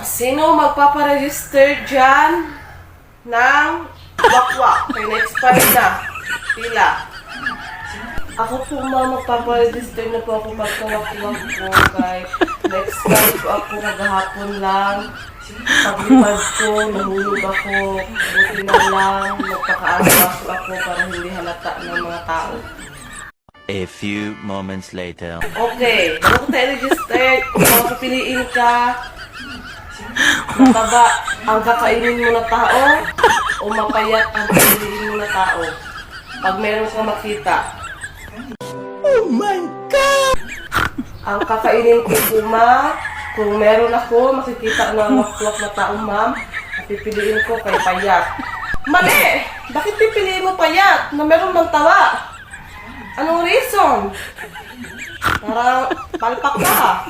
Sino magpaparegister dyan ng wakwak? Kaya na-expire na. Pila. Ako po magpaparegister na po ako pagkawakwak po kay na-expire po ako naghahapon lang. Paglipad ko, nahulog ako. Buti na lang, nagpakaasok ako para hindi halata ng mga tao. A few moments later. Okay, bago tayo registered, kung makapiliin ka, mataba ang kakainin mo na tao o mapayat ang piliin mo na tao. Pag meron kang makita. Oh my God! Ang kakainin ko kuma, kung meron ako makikita na wakwak na tao, ma'am, pipiliin ko kay payat. Mali! Bakit pipiliin mo payat na meron mang tawa? Anong reason? Parang palpak ka.